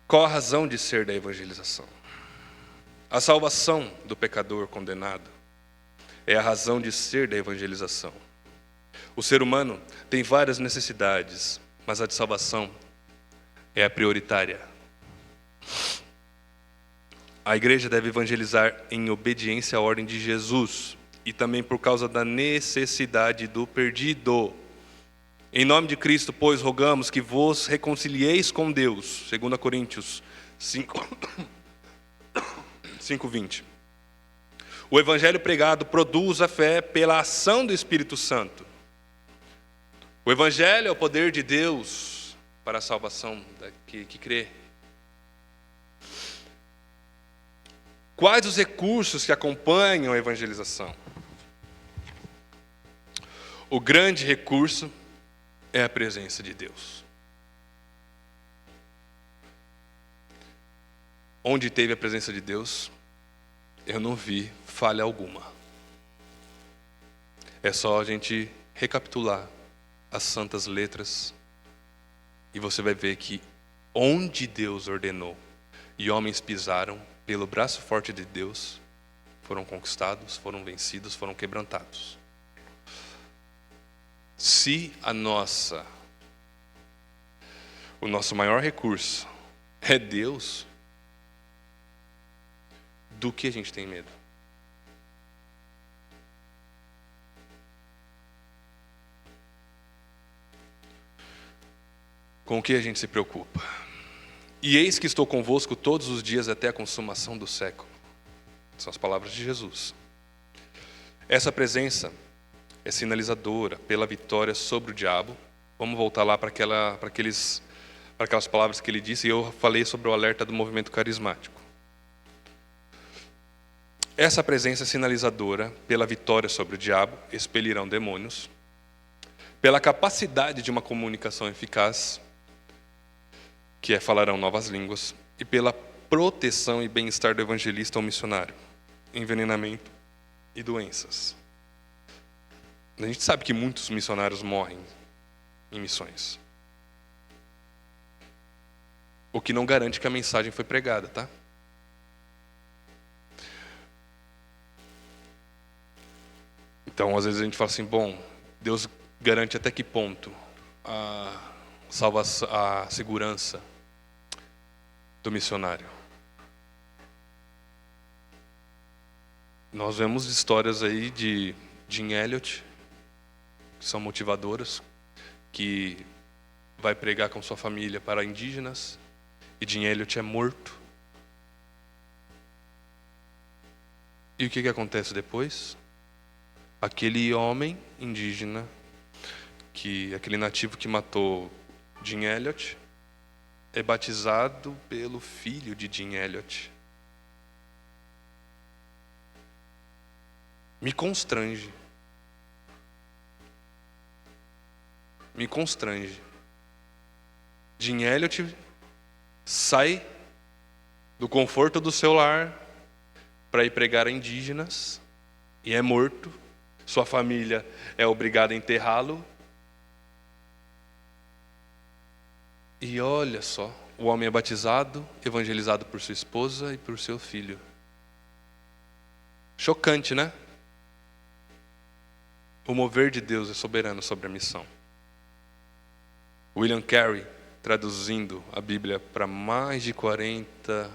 Qual a razão de ser da evangelização? A salvação do pecador condenado é a razão de ser da evangelização. O ser humano tem várias necessidades, mas a de salvação é a prioritária. A igreja deve evangelizar em obediência à ordem de Jesus e também por causa da necessidade do perdido. Em nome de Cristo, pois, rogamos que vos reconcilieis com Deus, 2 Coríntios 5:20. O evangelho pregado produz a fé pela ação do Espírito Santo. O evangelho é o poder de Deus para a salvação daquele que crê. Quais os recursos que acompanham a evangelização? O grande recurso é a presença de Deus. Onde teve a presença de Deus, eu não vi falha alguma. É só a gente recapitular as santas letras e você vai ver que onde Deus ordenou e homens pisaram, pelo braço forte de Deus, foram conquistados, foram vencidos, foram quebrantados. Se o nosso maior recurso é Deus, do que a gente tem medo? Com o que a gente se preocupa? E eis que estou convosco todos os dias até a consumação do século. São as palavras de Jesus. Essa presença é sinalizadora pela vitória sobre o diabo. Vamos voltar lá para aquelas palavras que ele disse, e eu falei sobre o alerta do movimento carismático. Essa presença é sinalizadora pela vitória sobre o diabo, expelirão demônios, pela capacidade de uma comunicação eficaz, que é falarão novas línguas, e pela proteção e bem-estar do evangelista ou missionário, envenenamento e doenças. A gente sabe que muitos missionários morrem em missões. O que não garante que a mensagem foi pregada, tá? Então, às vezes a gente fala assim, bom, Deus garante até que ponto a salvação, a segurança do missionário. Nós vemos histórias aí de Jim Elliot, que são motivadoras, que vai pregar com sua família para indígenas, e Jim Elliot é morto. E o que acontece depois? Aquele homem indígena, aquele nativo que matou Jim Elliot, é batizado pelo filho de Jim Elliot. Me constrange. Jim Elliot sai do conforto do seu lar para ir pregar a indígenas e é morto. Sua família é obrigada a enterrá-lo. E olha só, o homem é batizado, evangelizado por sua esposa e por seu filho. Chocante, né? O mover de Deus é soberano sobre a missão. William Carey, traduzindo a Bíblia para mais de 40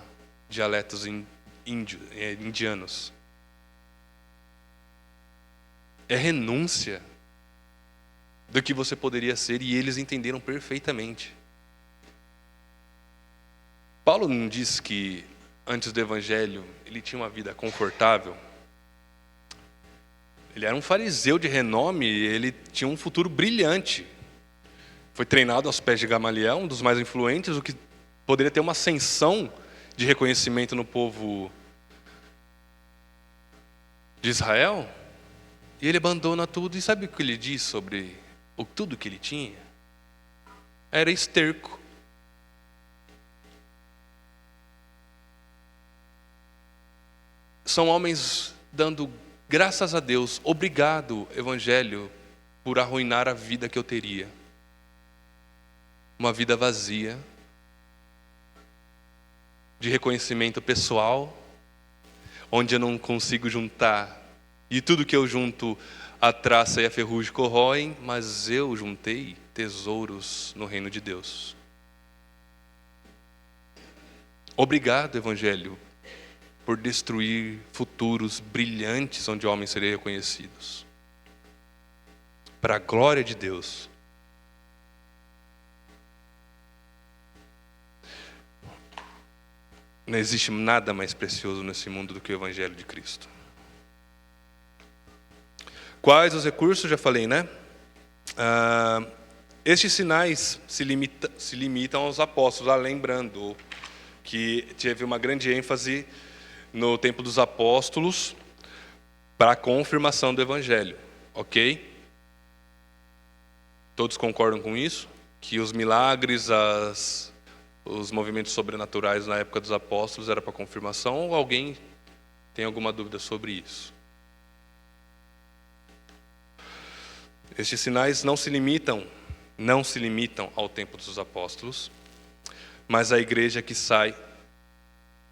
dialetos indianos. É renúncia do que você poderia ser, e eles entenderam perfeitamente. Paulo não diz que antes do evangelho ele tinha uma vida confortável. Ele era um fariseu de renome, ele tinha um futuro brilhante. Foi treinado aos pés de Gamaliel, um dos mais influentes, o que poderia ter uma ascensão de reconhecimento no povo de Israel. E ele abandona tudo, e sabe o que ele diz sobre tudo que ele tinha? Era esterco. São homens dando graças a Deus, obrigado, Evangelho, por arruinar a vida que eu teria. Uma vida vazia, de reconhecimento pessoal, onde eu não consigo juntar, e tudo que eu junto, a traça e a ferrugem corroem, mas eu juntei tesouros no reino de Deus. Obrigado, Evangelho, por destruir futuros brilhantes onde homens seriam reconhecidos. Para a glória de Deus. Não existe nada mais precioso nesse mundo do que o Evangelho de Cristo. Quais os recursos? Já falei, né? Estes sinais se limitam aos apóstolos, lembrando que teve uma grande ênfase no tempo dos apóstolos para a confirmação do evangelho, ok? Todos concordam com isso? Que os milagres, os movimentos sobrenaturais na época dos apóstolos era para confirmação, ou alguém tem alguma dúvida sobre isso? Estes sinais não se limitam ao tempo dos apóstolos, mas à igreja que sai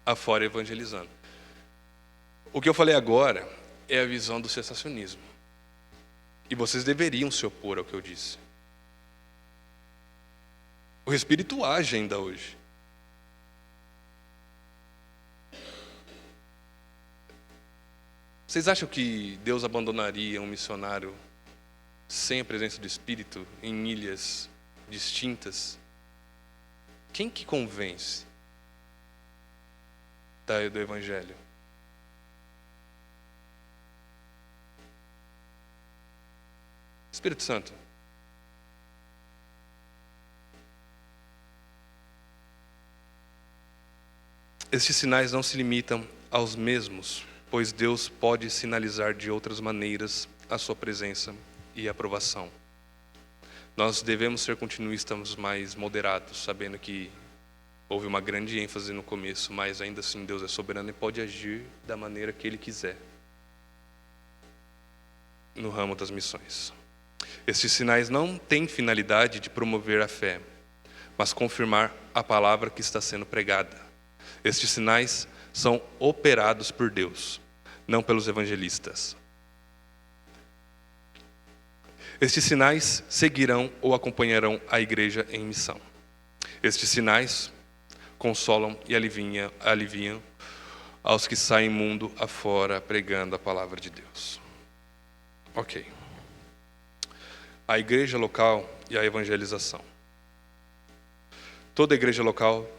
afora evangelizando. O que eu falei agora é a visão do cessacionismo. E vocês deveriam se opor ao que eu disse. O Espírito age ainda hoje. Vocês acham que Deus abandonaria um missionário sem a presença do Espírito em ilhas distintas? Quem que convence do Evangelho? Espírito Santo. Estes sinais não se limitam aos mesmos, pois Deus pode sinalizar de outras maneiras a sua presença e aprovação. Nós devemos ser continuistas mais moderados, sabendo que houve uma grande ênfase no começo, mas ainda assim Deus é soberano e pode agir da maneira que Ele quiser no ramo das missões. Estes sinais não têm finalidade de promover a fé, mas confirmar a palavra que está sendo pregada. Estes sinais são operados por Deus, não pelos evangelistas. Estes sinais seguirão ou acompanharão a igreja em missão. Estes sinais consolam e aliviam aos que saem mundo afora pregando a palavra de Deus. Ok. A igreja local e a evangelização. Toda igreja local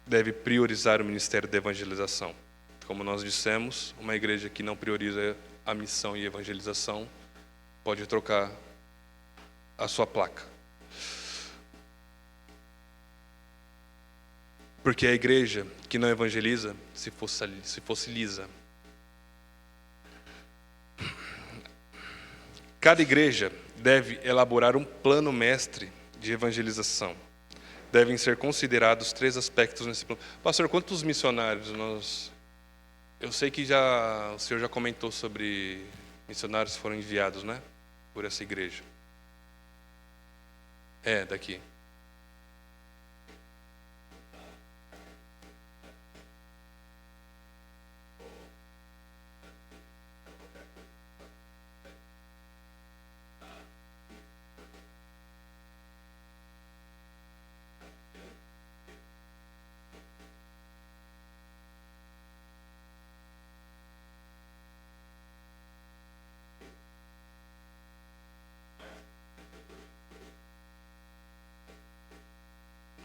deve priorizar o ministério da evangelização. Como nós dissemos, uma igreja que não prioriza a missão e a evangelização pode trocar a sua placa. Porque a igreja que não evangeliza se fossiliza. Cada igreja deve elaborar um plano mestre de evangelização. Devem ser considerados 3 aspectos nesse plano. Pastor, quantos missionários nós... Eu sei que o senhor já comentou sobre missionários que foram enviados, né? Por essa igreja. Daqui.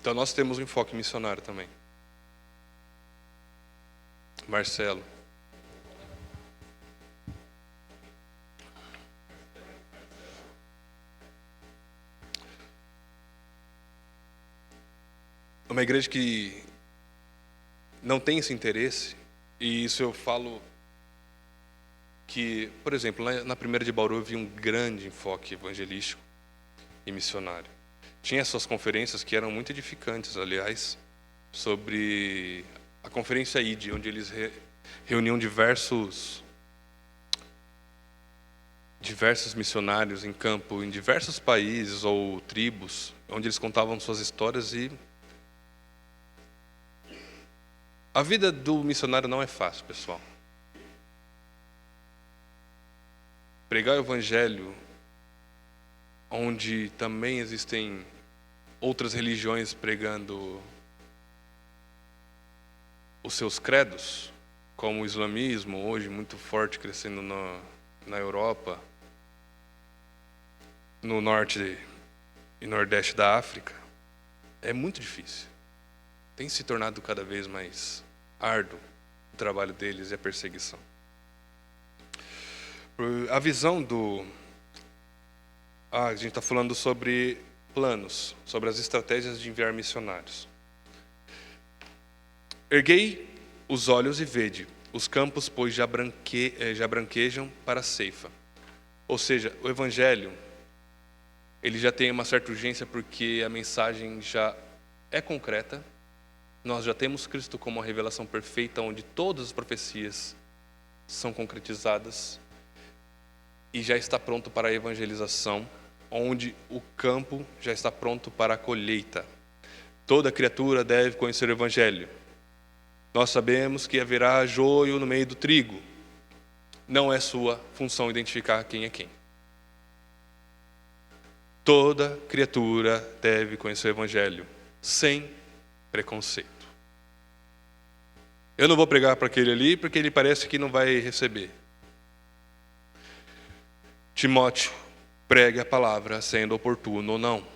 Então nós temos um enfoque missionário também. Marcelo. Uma igreja que não tem esse interesse, e isso eu falo que, por exemplo, na primeira de Bauru eu vi um grande enfoque evangelístico e missionário. Tinha suas conferências que eram muito edificantes, aliás, sobre a conferência ID, onde eles reuniam diversos missionários em campo, em diversos países ou tribos, onde eles contavam suas histórias. E a vida do missionário não é fácil, pessoal. Pregar o evangelho, onde também existem outras religiões pregando os seus credos, como o islamismo, hoje muito forte, crescendo na Europa, no norte e nordeste da África, é muito difícil. Tem se tornado cada vez mais árduo o trabalho deles e a perseguição. A visão do... a gente está falando sobre planos, sobre as estratégias de enviar missionários. Erguei os olhos e vede, os campos, pois já branquejam para a ceifa. Ou seja, o Evangelho, ele já tem uma certa urgência porque a mensagem já é concreta. Nós já temos Cristo como a revelação perfeita, onde todas as profecias são concretizadas. E já está pronto para a evangelização, onde o campo já está pronto para a colheita. Toda criatura deve conhecer o Evangelho. Nós sabemos que haverá joio no meio do trigo. Não é sua função identificar quem é quem. Toda criatura deve conhecer o Evangelho, sem preconceito. Eu não vou pregar para aquele ali, porque ele parece que não vai receber. Timóteo, pregue a palavra, sendo oportuno ou não.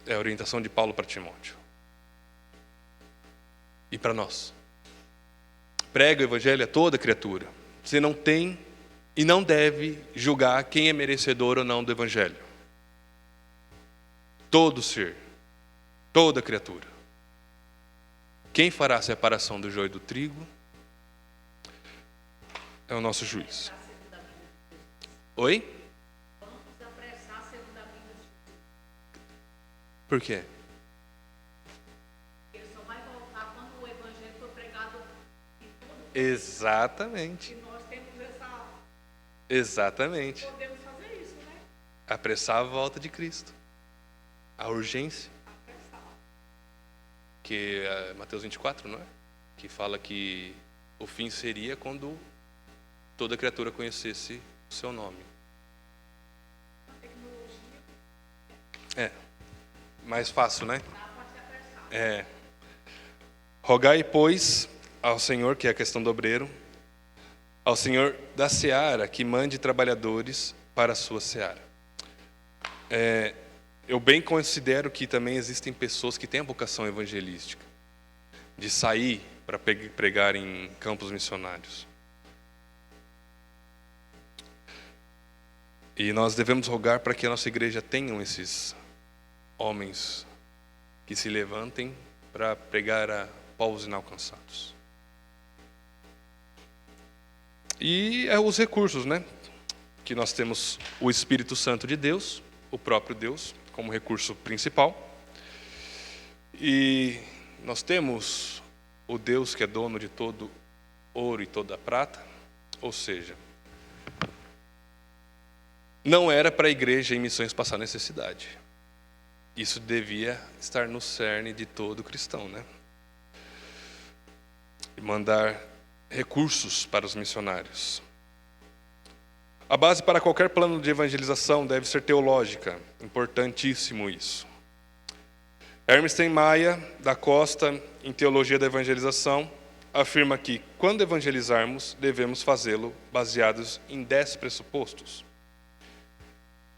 É a orientação de Paulo para Timóteo. E para nós. Prega o Evangelho a toda criatura. Você não tem e não deve julgar quem é merecedor ou não do Evangelho. Todo ser, toda criatura. Quem fará a separação do joio e do trigo é o nosso juiz. Oi? Vamos apressar a segunda vinda de Jesus. Por quê? Ele só vai voltar quando o Evangelho for pregado em todo. Exatamente. E nós temos essa... Exatamente. Podemos fazer isso, né? Apressar a volta de Cristo. A urgência. Apressar. Que é Mateus 24, não é? Que fala que o fim seria quando toda criatura conhecesse o seu nome. A tecnologia É. Mais fácil, né? dá para se apressar. É. Rogai, pois, ao Senhor, que é a questão do obreiro, ao Senhor da seara, que mande trabalhadores para a sua seara. Eu bem considero que também existem pessoas que têm a vocação evangelística, de sair para pregar em campos missionários. E nós devemos rogar para que a nossa igreja tenha esses homens que se levantem para pregar a povos inalcançados. E os recursos, né? Que nós temos o Espírito Santo de Deus, o próprio Deus, como recurso principal. E nós temos o Deus que é dono de todo ouro e toda prata, ou seja, não era para a igreja em missões passar necessidade. Isso devia estar no cerne de todo cristão, né? E mandar recursos para os missionários. A base para qualquer plano de evangelização deve ser teológica. Importantíssimo isso. Hermes Maia da Costa, em Teologia da Evangelização, afirma que, quando evangelizarmos, devemos fazê-lo baseados em 10 pressupostos.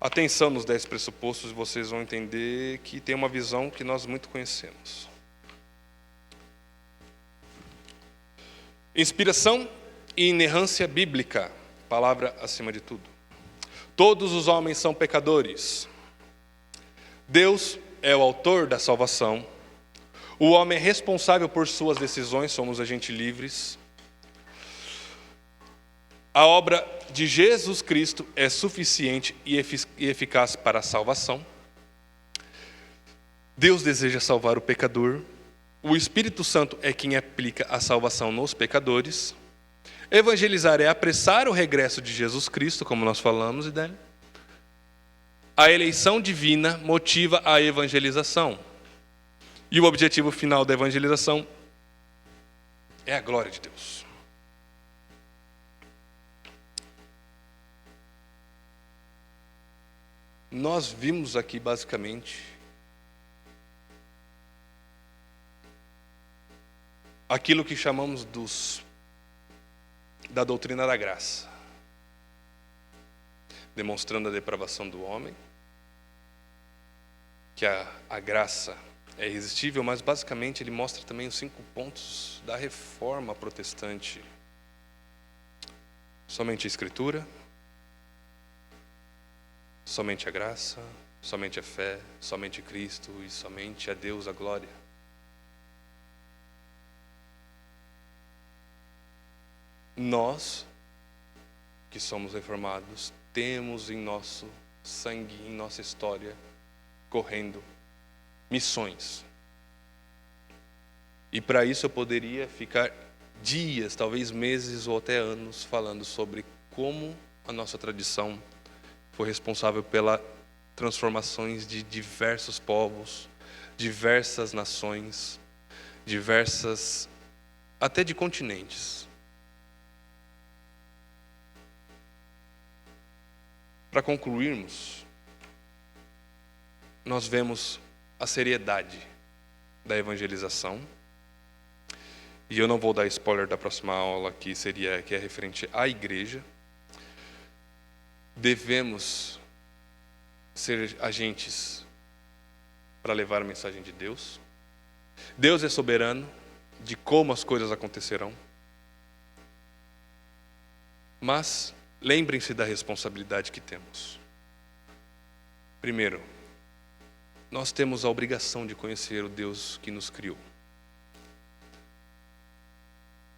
Atenção nos 10 pressupostos, vocês vão entender que tem uma visão que nós muito conhecemos. Inspiração e inerrância bíblica, palavra acima de tudo. Todos os homens são pecadores. Deus é o autor da salvação. O homem é responsável por suas decisões, somos agentes livres. A obra de Jesus Cristo é suficiente e eficaz para a salvação. Deus deseja salvar o pecador. O Espírito Santo é quem aplica a salvação nos pecadores. Evangelizar é apressar o regresso de Jesus Cristo, como nós falamos, e dele. A eleição divina motiva a evangelização. E o objetivo final da evangelização é a glória de Deus. Nós vimos aqui basicamente aquilo que chamamos da doutrina da graça, demonstrando a depravação do homem, que a graça é irresistível, mas basicamente ele mostra também os 5 pontos da reforma protestante. Somente a Escritura, somente a graça, somente a fé, somente Cristo e somente a Deus a glória. Nós, que somos reformados, temos em nosso sangue, em nossa história, correndo missões. E para isso eu poderia ficar dias, talvez meses ou até anos, falando sobre como a nossa tradição foi responsável pelas transformações de diversos povos, diversas nações, até de continentes. Para concluirmos, nós vemos a seriedade da evangelização. E eu não vou dar spoiler da próxima aula, que é referente à igreja. Devemos ser agentes para levar a mensagem de Deus. Deus é soberano de como as coisas acontecerão. Mas lembrem-se da responsabilidade que temos. Primeiro, nós temos a obrigação de conhecer o Deus que nos criou.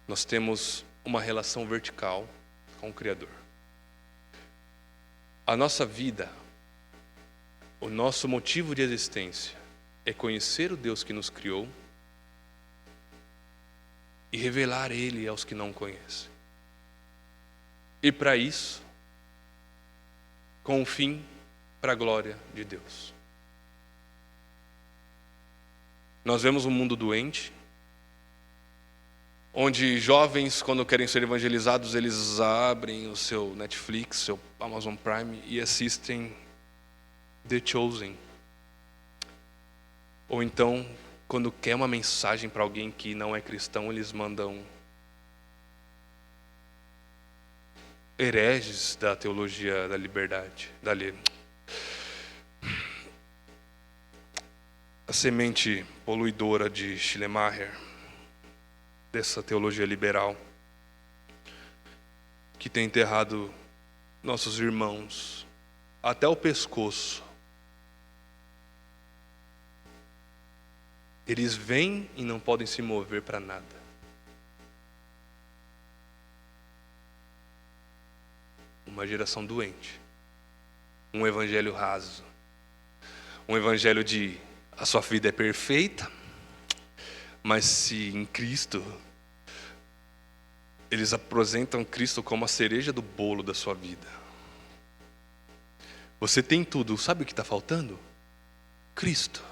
Nós temos uma relação vertical com o Criador. A nossa vida, o nosso motivo de existência é conhecer o Deus que nos criou e revelar Ele aos que não o conhecem. E para isso, com o fim para a glória de Deus. Nós vemos um mundo doente, onde jovens, quando querem ser evangelizados, eles abrem o seu Netflix, seu Amazon Prime e assistem The Chosen. Ou então, quando quer uma mensagem para alguém que não é cristão, eles mandam hereges da teologia da liberdade, a semente poluidora de Schleiermacher, dessa teologia liberal, que tem enterrado nossos irmãos até o pescoço. Eles vêm e não podem se mover para nada. Uma geração doente. Um evangelho raso. Um evangelho de a sua vida é perfeita, mas se em Cristo, eles apresentam Cristo como a cereja do bolo da sua vida. Você tem tudo, sabe o que está faltando? Cristo.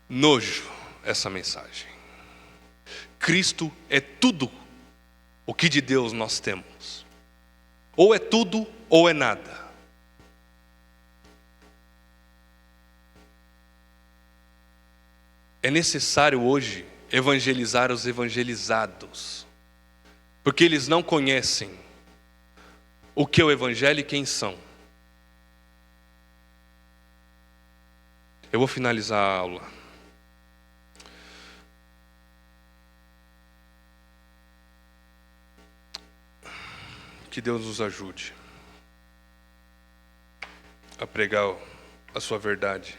Nojo essa mensagem. Cristo é tudo o que de Deus nós temos. Ou é tudo ou é nada. É necessário hoje evangelizar os evangelizados, porque eles não conhecem o que é o evangelho e quem são. Eu vou finalizar a aula. Que Deus nos ajude a pregar a sua verdade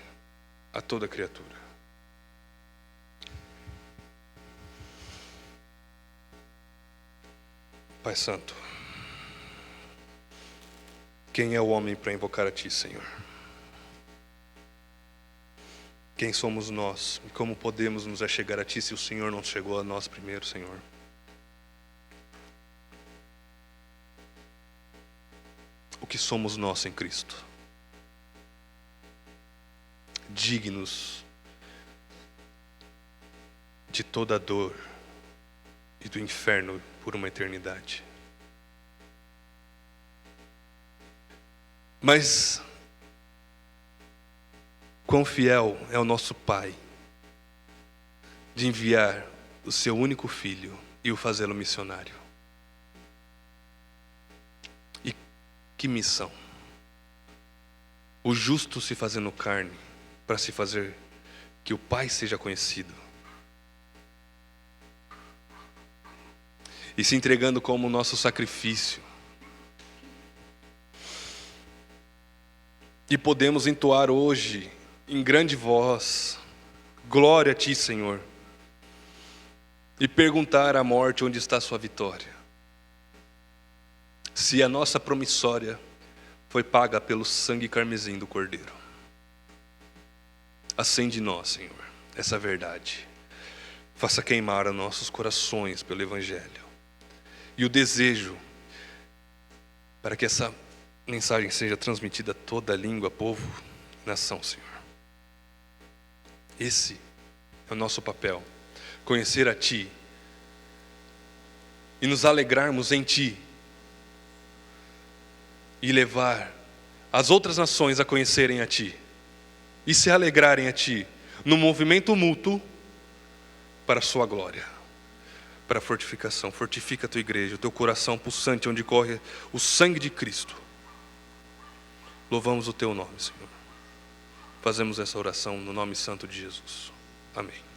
a toda criatura. Pai Santo, quem é o homem para invocar a Ti, Senhor? Quem somos nós e como podemos nos achegar a Ti se o Senhor não chegou a nós primeiro, Senhor? O que somos nós em Cristo? Dignos de toda a dor e do inferno por uma eternidade. Mas quão fiel é o nosso Pai de enviar o seu único filho e o fazê-lo missionário. E que missão! O justo se fazendo carne para se fazer que o Pai seja conhecido. e se entregando como nosso sacrifício. E podemos entoar hoje, em grande voz, glória a Ti, Senhor, e perguntar à morte onde está a sua vitória. Se a nossa promissória foi paga pelo sangue carmesim do Cordeiro. Acende em nós, Senhor, essa verdade. Faça queimar os nossos corações pelo Evangelho. E o desejo para que essa mensagem seja transmitida a toda língua, povo e nação, Senhor. Esse é o nosso papel. Conhecer a Ti e nos alegrarmos em Ti e levar as outras nações a conhecerem a Ti e se alegrarem a Ti no movimento mútuo para a Sua glória, para a fortificação. Fortifica a Tua igreja, o Teu coração pulsante onde corre o sangue de Cristo. Louvamos o Teu nome, Senhor. Fazemos essa oração no nome santo de Jesus. Amém.